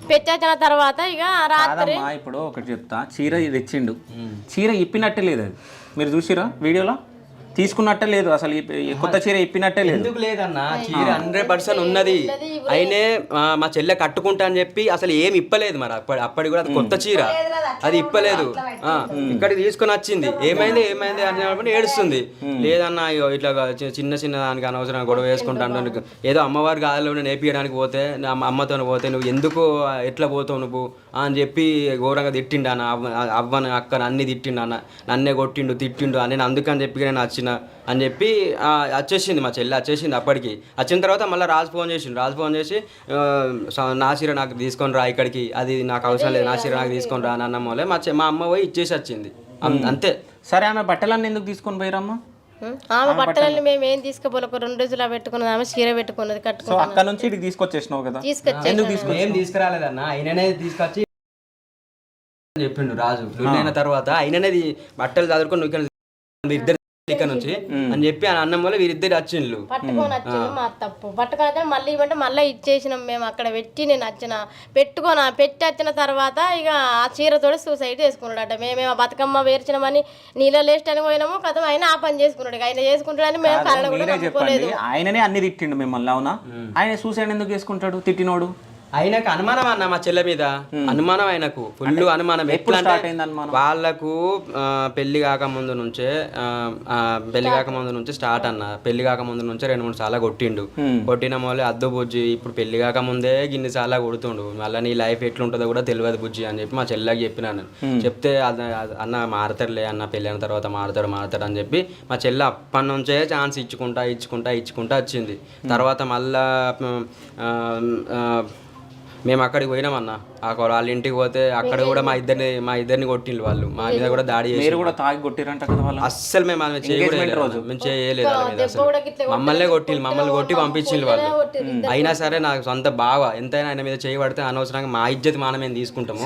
పెట్టేసిన తర్వాత ఇక రాత్రి ఇప్పుడు ఒకటి చెప్తా, చీర ఇది తెచ్చిండు, చీర ఇప్పినట్టే లేదు అది. మీరు చూసిరా వీడియోలో? తీసుకున్నట్టే లేదు అసలు, కొత్త చీర ఇప్పినట్టే లేదు. ఎందుకు లేదన్నా, చీర 100% ఉన్నది. అయినే మా చెల్లె కట్టుకుంటా అని చెప్పి అసలు ఏమి ఇప్పలేదు. మరి అప్పటి కూడా అది కొత్త చీర, అది ఇప్పలేదు. ఇక్కడికి తీసుకొని వచ్చింది, ఏమైంది ఏమైంది అని ఏడుస్తుంది. లేదన్నా ఇట్లా చిన్న చిన్న దానికి అనవసరంగా గొడవ వేసుకుంటాను, ఏదో అమ్మవారి గాలిలో నేర్పించడానికి పోతే అమ్మతో పోతే నువ్వు ఎందుకు ఎట్లా పోతావు నువ్వు అని చెప్పి ఘోరంగా తిట్టిండు అన్న. అవ్వని అక్కని అన్ని తిట్టిండు అన్న, నన్నే కొట్టిండు తిట్టిండు అని. నేను అందుకని చెప్పి నేను వచ్చిన అని చెప్పి వచ్చేసింది. మా చెల్లి వచ్చేసింది. అప్పటికి వచ్చిన తర్వాత మళ్ళీ రాజు ఫోన్ చేసి నా చీర నాకు తీసుకొని రా ఇక్కడికి, అది నాకు అవసరం లేదు, నా చీర నాకు తీసుకొని రా అని అన్న వల్లే మా అమ్మ పోయి ఇచ్చేసి వచ్చింది అంతే. సరే, ఆమె బట్టలన్నీ ఎందుకు తీసుకొని పోయిరమ్మా? ఆమె బట్టలన్నీ మేము ఏం తీసుకోపోలే, ఒక 2 రోజులు పెట్టుకున్నది, ఆమె చీర పెట్టుకున్నది కట్టుకున్నది. అక్కడ నుంచి ఇక్కడికి తీసుకొచ్చేసినావు కదా? ఏం తీసుకురాలేదన్న, ఆయననే తీసుకొచ్చి చెప్పిండు రాజు. అయిన తర్వాత ఆయననే బట్టలు చదువుకొని ఇద్దరు ఇక్కడ నుంచి అని చెప్పి అన్నం వల్ల వీరిద్దరు వచ్చిండ్లు. పట్టుకొని వచ్చిండు మా తప్పు. పట్టుకొని మళ్ళీ ఇవ్వంటే మళ్ళీ ఇచ్చేసినాం మేము. అక్కడ పెట్టి నేను పెట్టి వచ్చిన తర్వాత ఇక ఆ చీరతోటి సూసైడ్ చేసుకున్నాడట. మేమేమో బతుకమ్మ వేర్చినామని నీళ్ళ లేస్టని పోయినాము కదా, ఆయన ఆ పని చేసుకున్నాడు. ఆయన చేసుకుంటాడని మేము కళ్ళ కూడా నమ్ముకోలేదు. ఆయననే అన్ని తిట్టిండు మిమ్మల్ని, అవునా? ఆయన సూసైడ్ ఎందుకు చేసుకుంటాడు తిట్టినోడు? ఆయనకు అనుమానం అన్న, మా చెల్లె మీద అనుమానం, ఆయనకు ఫుల్ అనుమానం. ఎట్లా వాళ్ళకు పెళ్లి కాకముందు నుంచే స్టార్ట్ అన్న. పెళ్లి కాకముందు నుంచే 2-3 సార్లు కొట్టిండు. కొట్టిన మళ్ళీ అద్దు బుజ్జి, ఇప్పుడు పెళ్లి కాకముందే గిన్ని సార్లు కొడుతుండు, మళ్ళీ నీ లైఫ్ ఎట్లుంటుందో కూడా తెలియదు బుజ్జి అని చెప్పి మా చెల్లెకి చెప్పినాను. చెప్తే అన్న మారతాడులే అన్న, పెళ్ళి అయిన తర్వాత మారతాడు అని చెప్పి మా చెల్లె అప్పటి నుంచే ఛాన్స్ ఇచ్చుకుంటా వచ్చింది. తర్వాత మళ్ళా మేము అక్కడికి పోయినామన్నా, వాళ్ళ ఇంటికి పోతే అక్కడ కూడా మా ఇద్దరిని కొట్టిండ్రు వాళ్ళు. మా మీద కూడా దాడి చేసి అస్సలు మేము చేయలేదు. మమ్మల్ని కొట్టి పంపించిండ్రు వాళ్ళు. అయినా సరే నాకు సొంత బావ, ఎంతైనా ఆయన మీద చేయబడితే అనవసరంగా మా ఇజ్జత్ మానం మేము తీసుకుంటాము.